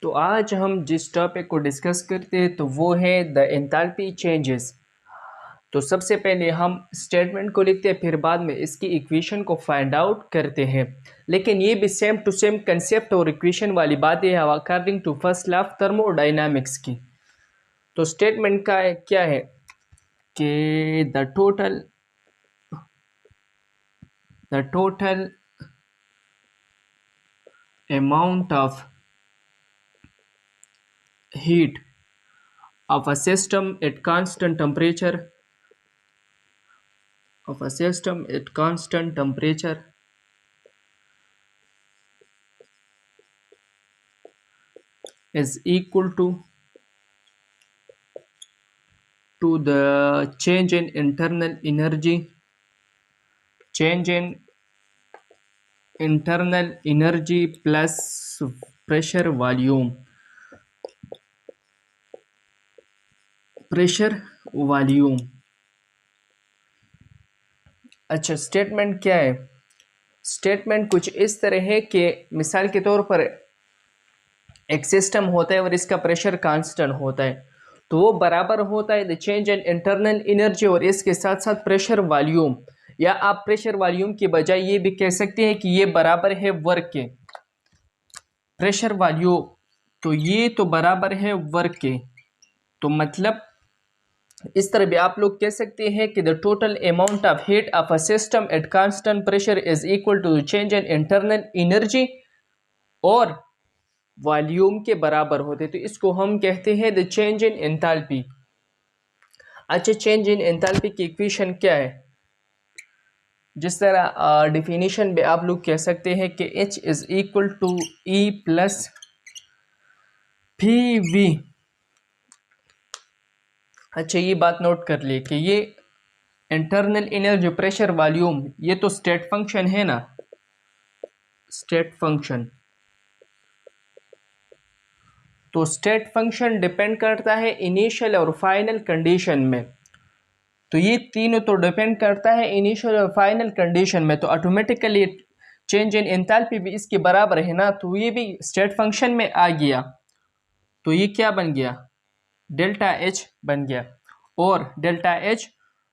तो आज हम जिस टॉपिक को डिस्कस करते हैं तो वो है द एंथैल्पी चेंजेस। तो सबसे पहले हम स्टेटमेंट को लिखते हैं, फिर बाद में इसकी इक्वेशन को फाइंड आउट करते हैं। लेकिन ये भी सेम टू सेम कंसेप्ट और इक्वेशन वाली बातें हैं according to first law of thermodynamics की। तो स्टेटमेंट का क्या है कि the total amount of heat of a system at constant temperature is equal to the change in internal energy plus pressure volume। अच्छा, स्टेटमेंट क्या है? स्टेटमेंट कुछ इस तरह है कि मिसाल के तौर पर एक सिस्टम होता है और इसका प्रेशर कांस्टेंट होता है, तो वो बराबर होता है the change in internal energy और इसके साथ साथ प्रेशर वॉल्यूम। या आप प्रेशर वॉल्यूम की बजाय ये भी कह सकते हैं कि ये बराबर है वर्क के। प्रेशर वॉल्यूम तो ये तो बराबर है वर्क के, तो मतलब इस तरह भी आप लोग कह सकते हैं कि the total amount of heat of a system at constant pressure is equal to change in internal energy और वॉल्यूम के बराबर होते, तो इसको हम कहते हैं द चेंज इन एंथैल्पी। अच्छा, चेंज इन एंथैल्पी की इक्वेशन क्या है? जिस तरह डिफिनीशन में आप लोग कह सकते हैं कि H is equal to E plus P V. अच्छा, ये बात नोट कर लिए कि ये इंटरनल एनर्जी, प्रेशर, वॉल्यूम, ये तो स्टेट फंक्शन है ना, स्टेट फंक्शन। तो स्टेट फंक्शन डिपेंड करता है इनिशियल और फाइनल कंडीशन में। तो ये तीनों तो डिपेंड करता है इनिशियल और फाइनल कंडीशन में, तो ऑटोमेटिकली चेंज इन एंथैल्पी भी इसके बराबर है ना, तो ये भी स्टेट फंक्शन में आ गया। तो ये क्या बन गया? डेल्टा एच बन गया। और डेल्टा एच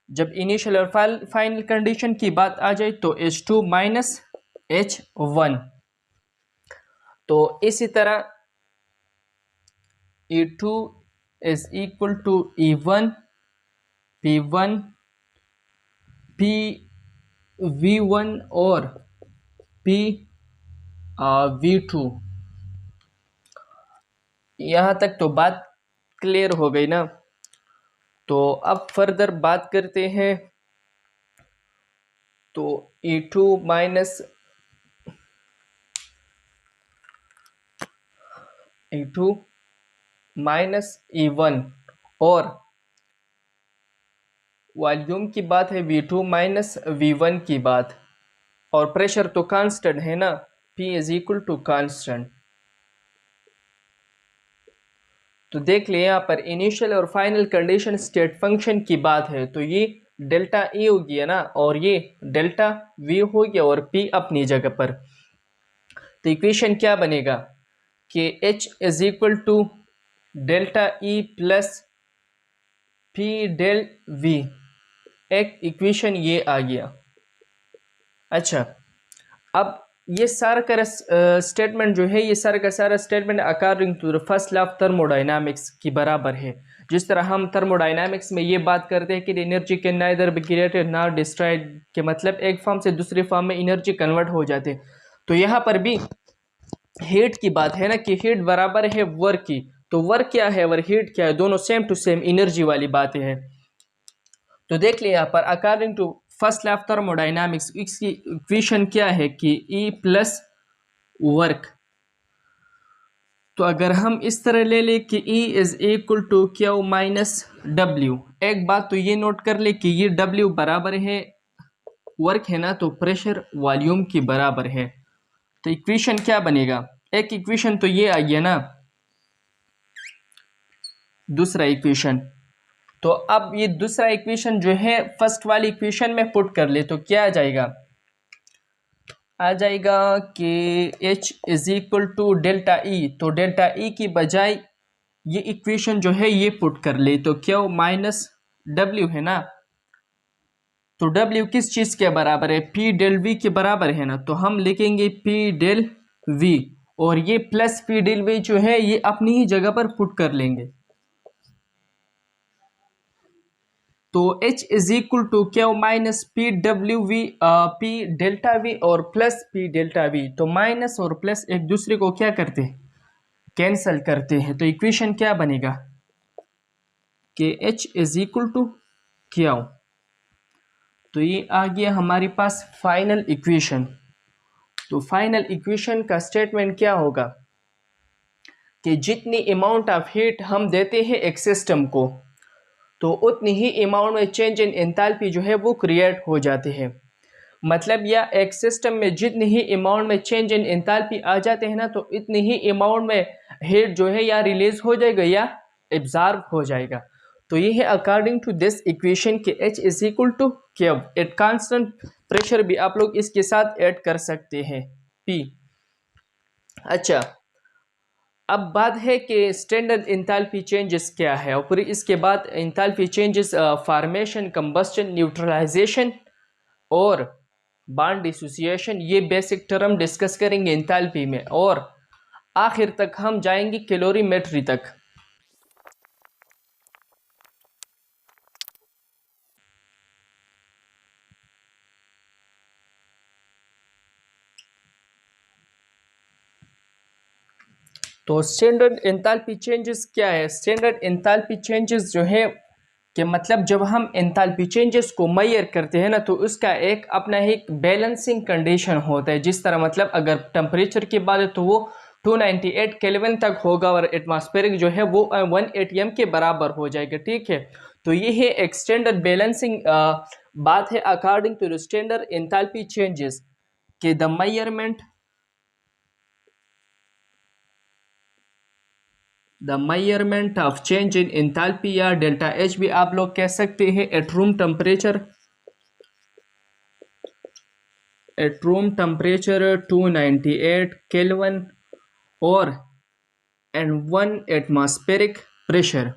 जब इनिशियल और फाइनल कंडीशन की बात आ जाए तो H2 माइनस H1। तो इसी तरह E2 is equal to E1 P1 PV1 और PV2। यहाँ तक तो बात क्लियर हो गई ना। तो अब फर्दर बात करते हैं। तो E2 माइनस E1 और वॉल्यूम की बात है V2 माइनस V1 की बात, और प्रेशर तो कांस्टेंट है ना, P is equal to constant. तो देख लिए यहाँ पर इनिशियल और फाइनल कंडीशन स्टेट फंक्शन की बात है, तो ये डेल्टा E हो गया ना, और ये डेल्टा V हो गया और P अपनी जगह पर। तो इक्वेशन क्या बनेगा कि H is equal to delta E plus P del V। एक इक्वेशन ये आ गया। अच्छा, अब ये सारा का स्टेटमेंट जो है, ये सारा का सारा statement according to the first law of thermodynamics की बराबर है। जिस तरह हम थर्मोडायनामिक्स में ये बात करते हैं कि energy can neither be created nor destroyed, के मतलब एक फॉर्म से दूसरी फॉर्म में एनर्जी कन्वर्ट हो जाते, तो यहाँ पर भी हीट की बात है ना कि हीट बराबर है वर्क की। तो वर्क क्या है और हीट क्या है, दोनों सेम टू सेम एनर्जी वाली बातें हैं। तो देख लिया यहाँ पर according to first law of thermodynamics इसकी इक्वेशन क्या है कि E प्लस वर्क। तो अगर हम इस तरह ले ले कि E is equal to Q minus W, एक बात तो ये नोट कर ले कि ये W बराबर है वर्क है ना, तो प्रेशर वॉल्यूम की बराबर है। तो इक्वेशन क्या बनेगा? एक इक्वेशन तो ये आ गया ना, दूसरा इक्वेशन। तो अब ये दूसरा इक्वेशन जो है फर्स्ट वाली इक्वेशन में पुट कर ले तो क्या आ जाएगा आ जाएगा कि H is equal to delta E. तो डेल्टा ई की बजाय ये इक्वेशन जो है ये पुट कर ले, तो Q माइनस डब्ल्यू है ना, तो W किस चीज़ के बराबर है, P डेल V के बराबर है ना, तो हम लिखेंगे P डेल V और ये प्लस P डेल V जो है ये अपनी ही जगह पर पुट कर लेंगे। तो H is equal to Q minus P W V, P delta V और प्लस P डेल्टा V। तो माइनस और प्लस एक दूसरे को क्या करते हैं, कैंसल करते हैं। तो इक्वेशन क्या बनेगा कि H is equal to Q। तो ये आ गया हमारे पास फाइनल इक्वेशन। तो फाइनल इक्वेशन का स्टेटमेंट क्या होगा कि जितनी अमाउंट ऑफ हीट हम देते हैं एक सिस्टम को, तो उतनी ही अमाउंट में चेंज इन एंथैल्पी जो है वो क्रिएट हो जाते हैं। मतलब या एक सिस्टम में जितनी ही अमाउंट में चेंज इन एंथैल्पी आ जाते हैं ना, तो इतनी ही अमाउंट में हीट जो है या रिलीज हो जाएगा या एब्जॉर्ब हो जाएगा। तो ये है अकॉर्डिंग टू दिस इक्वेशन के H is equal to Q। At constant pressure भी आप लोग इसके साथ ऐड कर सकते हैं P। अच्छा, अब बात है कि स्टैंडर्ड एंथैल्पी चेंजेस क्या है, और फिर इसके बाद enthalpy changes formation, combustion, neutralization और बॉन्ड डिसोसिएशन, ये बेसिक टर्म डिस्कस करेंगे एंथैल्पी में, और आखिर तक हम जाएंगे कैलोरीमेट्री तक। तो स्टैंडर्ड एंथैल्पी चेंजेस क्या है, स्टैंडर्ड एंथैल्पी चेंजेस जो है कि मतलब जब हम एंथैल्पी चेंजेस को मेजर करते हैं ना, तो उसका एक अपना एक बैलेंसिंग कंडीशन होता है। जिस तरह मतलब अगर टेम्परेचर की बात है तो वो 298 केल्विन तक होगा और एटमॉस्फेरिक जो है वो 1 atm के बराबर हो जाएगा। ठीक है, तो ये है एक स्टैंडर्ड बैलेंसिंग बात है according to the standard enthalpy changes के the measurement of change in enthalpy या डेल्टा H भी आप लोग कह सकते हैं एट रूम टेम्परेचर 298 केल्विन और and 1 atmospheric pressure.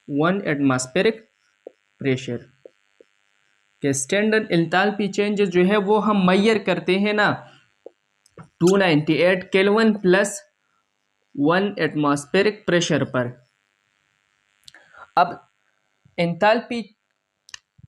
1 atmospheric pressure के स्टैंडर्ड एंथैल्पी चेंजेस जो है वो हम मेजर करते हैं ना 298 केल्विन प्लस 1 एटमॉस्फेरिक प्रेशर पर। अब एंथैल्पी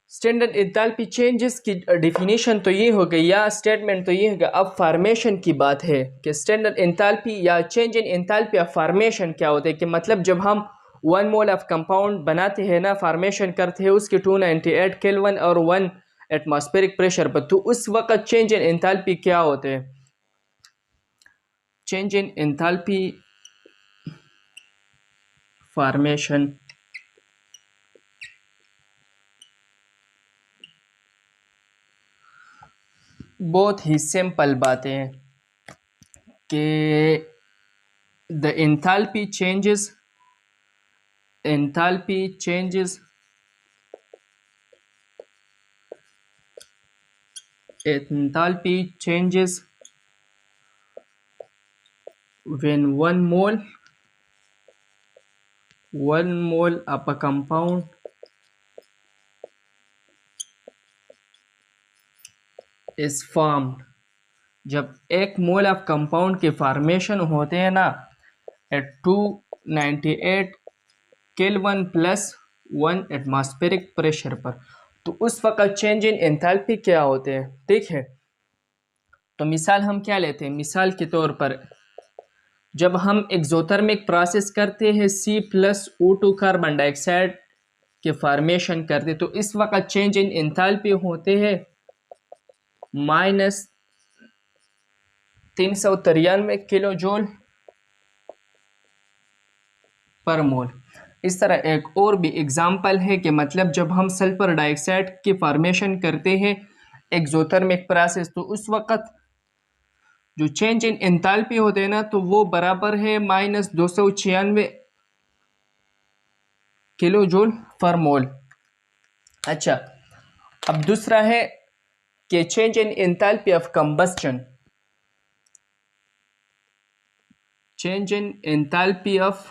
स्टैंडर्ड एंथैल्पी चेंजेस की डिफिनीशन तो ये हो गई या स्टेटमेंट तो ये होगा। अब फार्मेशन की बात है कि स्टैंडर्ड एंथैल्पी या change in enthalpy of formation क्या होता है कि मतलब जब हम 1 मोल ऑफ कंपाउंड बनाते हैं ना, फार्मेशन करते हैं उसके 298 केल्विन और 1 एटमॉस्फेरिक प्रेशर पर, तो उस वक्त चेंज इन एंथैल्पी क्या होते हैं। चेंज इन एंथैल्पी फार्मेशन बहुत ही सिंपल बातें हैं कि the enthalpy changes when one mole of a compound is formed। जब एक मोल ऑफ कंपाउंड के फॉर्मेशन होते हैं ना at 298 kelvin plus 1 atmospheric pressure पर, तो उस वक्त चेंज इन एंथैल्पी क्या होते हैं। ठीक है, तो मिसाल हम क्या लेते हैं, मिसाल के तौर पर जब हम एक्सोथर्मिक प्रोसेस करते हैं C+O2 कार्बन डाइऑक्साइड के फॉर्मेशन करते, तो इस वक्त चेंज इन एंथैल्पी होते हैं -393 किलो जूल पर मोल। इस तरह एक और भी एग्जाम्पल है कि मतलब जब हम सल्फर डाइऑक्साइड की फॉर्मेशन करते हैं एक्सोथर्मिक प्रोसेस, तो उस वक्त जो चेंज इन एंथैल्पी होते हैं ना, तो वो बराबर है -296 किलो जूल पर मोल। अच्छा, अब दूसरा है कि change in enthalpy of combustion, change in enthalpy of,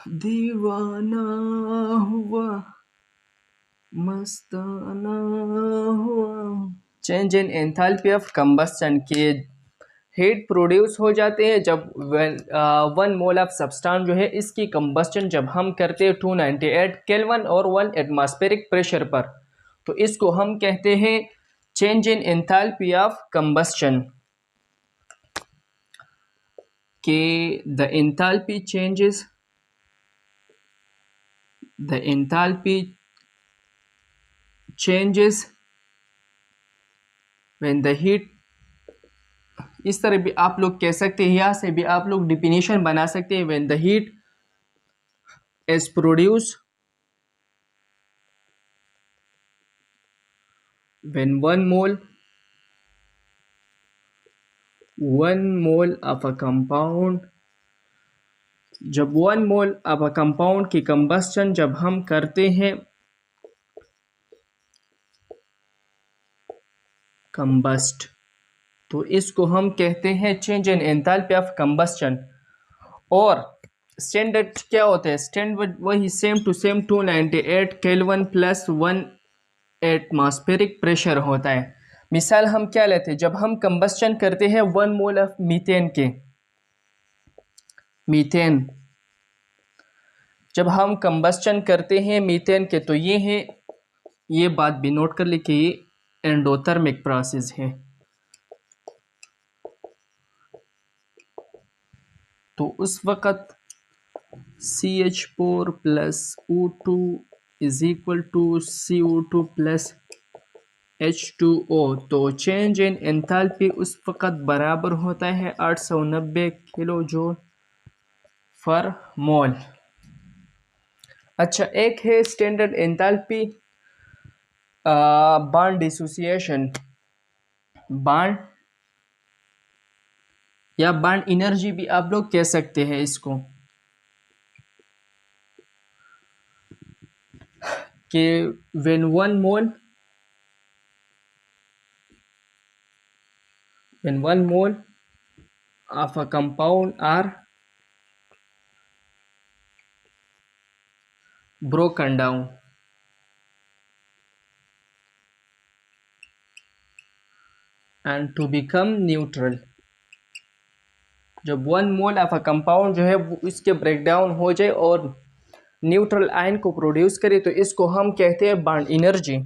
दीवाना हुआ मस्ताना हुआ, change in enthalpy of combustion के हीट प्रोड्यूस हो जाते हैं जब 1 मोल ऑफ सब्सटेंस जो है इसकी कंबस्टन जब हम करते हैं 298 केल्विन और 1 एटमॉस्फेरिक प्रेशर पर, तो इसको हम कहते हैं change in enthalpy of combustion के the enthalpy changes, the enthalpy changes when the heat, इस तरह भी आप लोग कह सकते हैं, यहाँ से भी आप लोग डिफिनेशन बना सकते हैं, when the heat is produce, when 1 mole of a compound, जब 1 मोल ऑफ अ कंपाउंड की कंबस्टन जब हम करते हैं, कंबस्ट, तो इसको हम कहते हैं change in enthalpy of combustion. और स्टैंडर्ड क्या होता है, स्टैंडर्ड वही same to same 298 kelvin plus 1 atmospheric pressure होता है। मिसाल हम क्या लेते हैं, जब हम कंबस्टन करते हैं 1 मोल ऑफ मीथेन के, मीथेन जब हम कंबस्टन करते हैं मीथेन के, तो ये है, ये बात भी नोट कर ली कि ये एंडोथर्मिक प्रोसेस है। तो उस वक़्त CH4 plus O2 is equal to CO2 plus H2O, तो चेंज इन एंथैल्पी उस वक़्त बराबर होता है 890 किलो जूल पर मोल। अच्छा, एक है standard enthalpy bond dissociation, bond या बॉन्ड एनर्जी भी आप लोग कह सकते हैं इसको, कि when 1 mole of a compound are broken down and to become neutral, जब 1 मोल ऑफ अ कंपाउंड जो है वो इसके ब्रेकडाउन हो जाए और न्यूट्रल आयन को प्रोड्यूस करे, तो इसको हम कहते हैं बॉन्ड एनर्जी।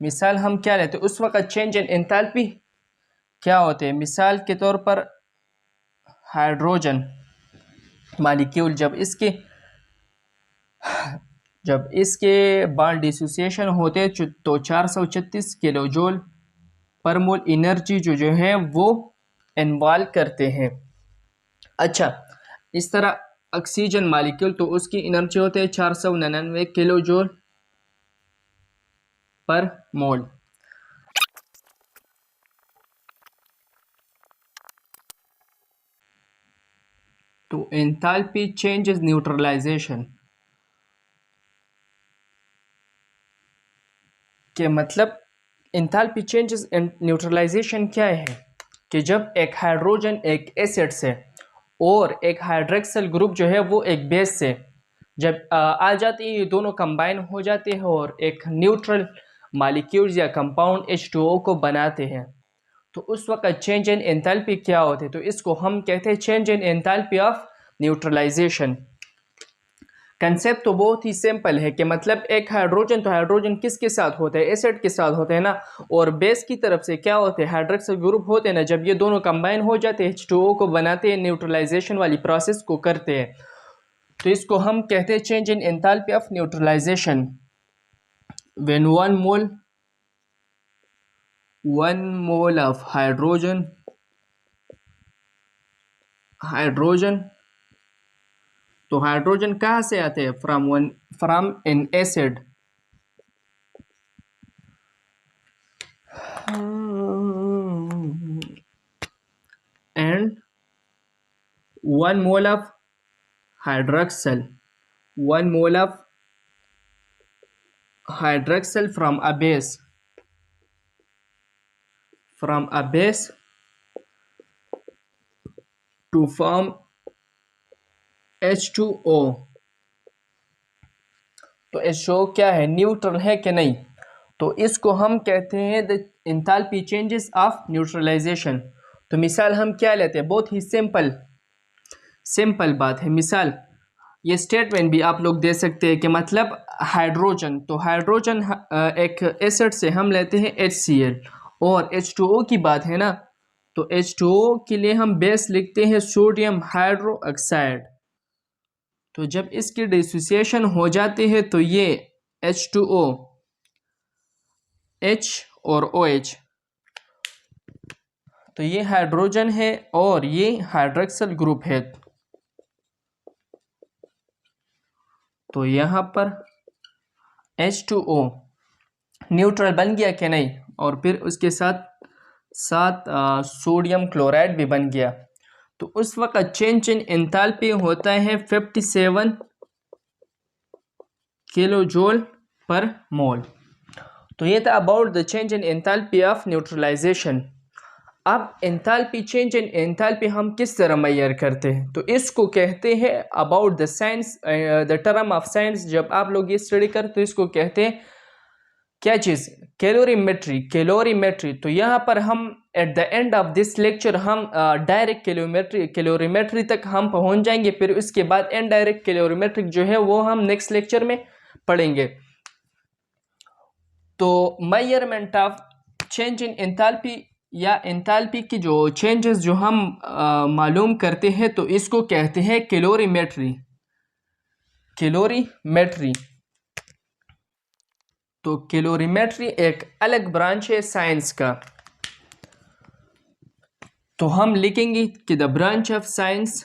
मिसाल हम क्या लेते हैं, उस वक्त चेंज इन एंथैल्पी क्या होते हैं, मिसाल के तौर पर हाइड्रोजन मॉलिक्यूल जब इसके बॉन्ड डिसोसिएशन होते हैं तो 436 किलो जूल पर मोल एनर्जी जो है वो इन्वॉल्व करते हैं। अच्छा, इस तरह ऑक्सीजन मॉलिक्यूल, तो उसकी एनर्जी होते है 499 किलो जूल पर मोल। तो एंथैल्पी चेंजेस न्यूट्रलाइजेशन के मतलब, एंथैल्पी चेंजेस एंड न्यूट्रलाइजेशन क्या है कि जब एक हाइड्रोजन एक एसिड से और एक हाइड्रोक्सिल ग्रुप जो है वो एक बेस से जब आ जाती है, ये दोनों कंबाइन हो जाते हैं और एक न्यूट्रल मॉलिक्यूल्स या कंपाउंड H2O को बनाते हैं, तो उस वक्त चेंज इन एंथैल्पी क्या होते हैं, तो इसको हम कहते हैं change in enthalpy of neutralization. Concept तो बहुत ही सिंपल है कि मतलब एक हाइड्रोजन, तो हाइड्रोजन किसके साथ होता है, एसिड के साथ होते हैं ना, और बेस की तरफ से क्या होते हैं, हाइड्रोक्सिल ग्रुप होते हैं ना, जब ये दोनों कंबाइन हो जाते हैं H2O को बनाते हैं, न्यूट्रलाइजेशन वाली प्रोसेस को करते हैं, तो इसको हम कहते हैं change in enthalpy of neutralization. When 1 mole of hydrogen, तो हाइड्रोजन कहाँ से आते हैं, from an acid, and 1 mole of hydroxyl, 1 mole of hydroxyl from a base to form H2O। तो H2O क्या है, न्यूट्रल है कि नहीं? तो इसको हम कहते हैं the enthalpy changes of neutralization. तो मिसाल हम क्या लेते हैं, बहुत ही सिंपल बात है। मिसाल ये स्टेटमेंट भी आप लोग दे सकते हैं कि मतलब हाइड्रोजन, तो हाइड्रोजन एक एसिड से हम लेते हैं HCl, और H2O की बात है ना, तो H2O के लिए हम बेस लिखते हैं सोडियम हाइड्रोक्साइड। तो जब इसकी डिसोसिएशन हो जाती है तो ये H2O, H और OH, तो ये हाइड्रोजन है और ये हाइड्रोक्सिल ग्रुप है। तो यहाँ पर H2O न्यूट्रल बन गया कि नहीं, और फिर उसके साथ सोडियम क्लोराइड भी बन गया। तो उस वक्त चेंज इन एंथैल्पी होता है 57 किलोजूल पर मोल। तो ये था about the change in enthalpy of neutralization. अब एंथैल्पी चेंज इन एंथैल्पी हम किस तरह मेजर करते हैं, तो इसको कहते हैं about the science, the term of science. जब आप लोग ये स्टडी करते तो इसको कहते हैं क्या चीज़, कैलोरीमेट्री। तो यहाँ पर हम at the end of this lecture हम डायरेक्ट कैलोरीमेट्री तक हम पहुँच जाएंगे, फिर उसके बाद इनडायरेक्ट कैलोरीमेट्रिक जो है वो हम नेक्स्ट लेक्चर में पढ़ेंगे। तो measurement of change in enthalpy या एंथैल्पी की जो चेंजेस जो हम मालूम करते हैं, तो इसको कहते हैं कैलोरीमेट्री। तो कैलोरीमेट्री एक अलग ब्रांच है साइंस का। तो हम लिखेंगे कि the branch of science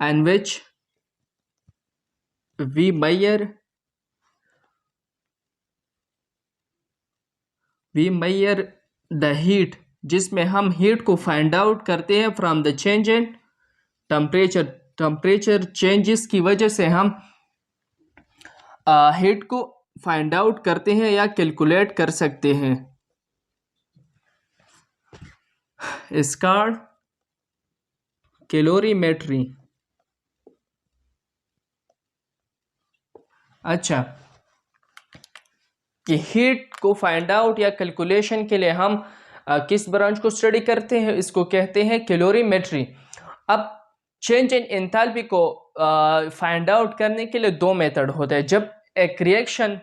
and which we measure the heat, जिसमें हम हीट को फाइंड आउट करते हैं from the change in temperature changes की वजह से हम हीट को फाइंड आउट करते हैं या कैलकुलेट कर सकते हैं। इसका कैलोरीमेट्री। अच्छा, कि हीट को फाइंड आउट या कैलकुलेशन के लिए हम किस ब्रांच को स्टडी करते हैं, इसको कहते हैं कैलोरीमेट्री। अब चेंज इन एंथैल्पी को फाइंड आउट करने के लिए दो मेथड होते हैं। जब एक रिएक्शन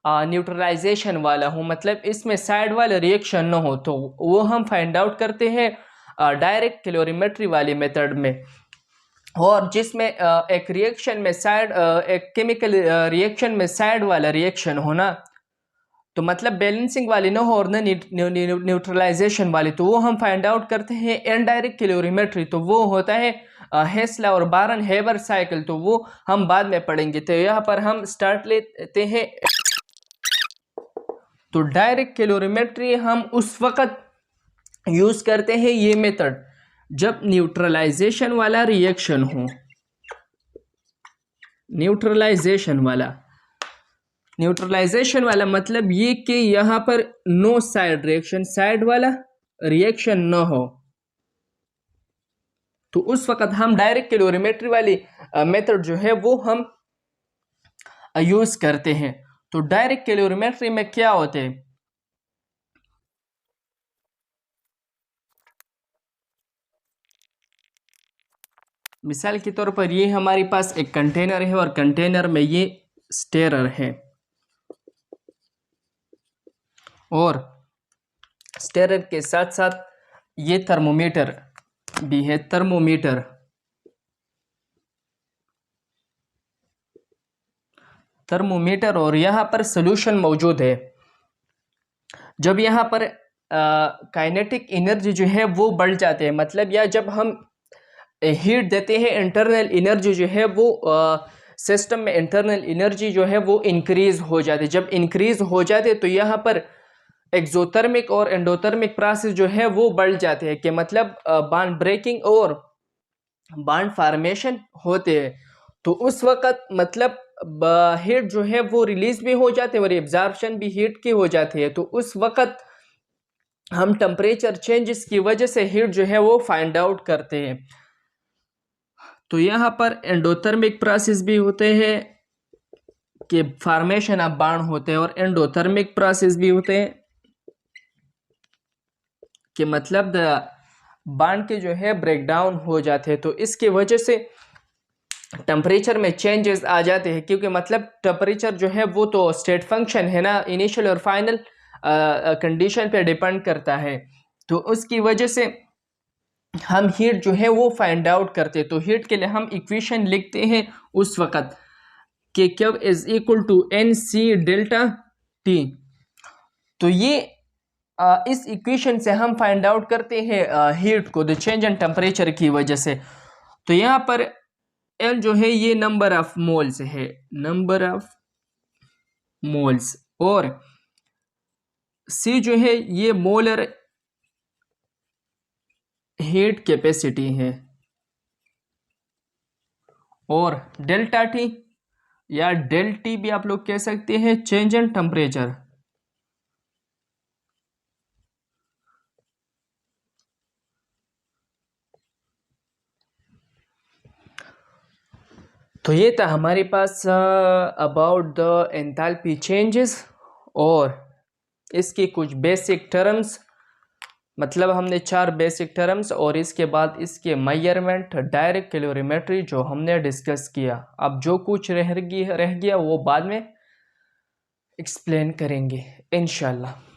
न्यूट्रलाइजेशन वाला हो, मतलब इसमें साइड वाला रिएक्शन न हो, तो वो हम फाइंड आउट करते हैं डायरेक्ट कैलोरीमेट्री वाली मेथड में। और जिसमें एक रिएक्शन में एक केमिकल रिएक्शन में साइड वाला रिएक्शन होना, तो मतलब बैलेंसिंग वाली ना हो और ना न्यूट्रलाइजेशन वाली, तो वो हम फाइंड आउट करते हैं इनडायरेक्ट कैलोरीमेट्री। तो वो होता है हेसला और बारन हेबर साइकिल, तो वो हम बाद में पढ़ेंगे। तो यहाँ पर हम स्टार्ट लेते हैं। तो डायरेक्ट कैलोरीमेट्री हम उस वक्त यूज़ करते हैं ये मेथड जब न्यूट्रलाइजेशन वाला रिएक्शन हो। न्यूट्रलाइजेशन वाला मतलब ये कि यहाँ पर नो साइड रिएक्शन, साइड वाला रिएक्शन न हो, तो उस वक्त हम डायरेक्ट कैलोरीमेट्री वाली मेथड जो है वो हम यूज़ करते हैं। तो डायरेक्ट कैलोरीमेट्री में क्या होते हैं, मिसाल के तौर पर ये हमारे पास एक कंटेनर है और कंटेनर में ये स्टेरर है और स्टेरर के साथ साथ ये थर्मोमीटर भी है, थर्मोमीटर और यहाँ पर सॉल्यूशन मौजूद है। जब यहाँ पर काइनेटिक एनर्जी जो है वो बढ़ जाते हैं, मतलब या जब हम हीट देते हैं, इंटरनल एनर्जी जो है वो सिस्टम में इंटरनल एनर्जी जो है वो इंक्रीज़ हो जाती है। जब इंक्रीज़ हो जाते तो यहाँ पर एक्सोथर्मिक और एंडोथर्मिक प्रोसेस जो है वो बढ़ जाते हैं, कि मतलब बॉन्ड ब्रेकिंग और बॉन्ड फॉर्मेशन होते हैं। तो उस वक्त मतलब हीट जो है वो रिलीज भी हो जाते हैं और एब्जॉर्प्शन भी हीट की हो जाती है। तो उस वक्त हम टेम्परेचर चेंजेस की वजह से हीट जो है वो फाइंड आउट करते हैं। तो यहाँ पर एंडोथर्मिक प्रोसेस भी होते हैं कि फॉर्मेशन ऑफ बॉन्ड होते हैं, और एंडोथर्मिक प्रोसेस भी होते हैं कि मतलब बॉन्ड के जो है ब्रेक डाउन हो जाते हैं। तो इसकी वजह से टेम्परेचर में चेंजेस आ जाते हैं, क्योंकि मतलब टेम्परेचर जो है वो तो स्टेट फंक्शन है ना, इनिशियल और फाइनल कंडीशन पे डिपेंड करता है। तो उसकी वजह से हम हीट जो है वो फाइंड आउट करते हैं। तो हीट के लिए हम इक्वेशन लिखते हैं उस वक्त कि Q is equal to NC delta T। तो ये इस इक्वेशन से हम फाइंड आउट करते हैं हीट को द चेंज इन टेम्परेचर की वजह से। तो यहाँ पर L जो है ये नंबर ऑफ मोल्स है, नंबर ऑफ मोल्स, और C जो है ये मोलर हीट कैपेसिटी है, और डेल्टा T या डेल T भी आप लोग कह सकते हैं चेंज इन टेम्परेचर। तो ये था हमारे पास अबाउट द एंथैल्पी चेंजेस और इसकी कुछ बेसिक टर्म्स। मतलब हमने 4 बेसिक टर्म्स और इसके बाद इसके मेजरमेंट, डायरेक्ट कैलोरीमेट्री जो हमने डिस्कस किया। अब जो कुछ रह गया वो बाद में एक्सप्लेन करेंगे इंशाल्लाह।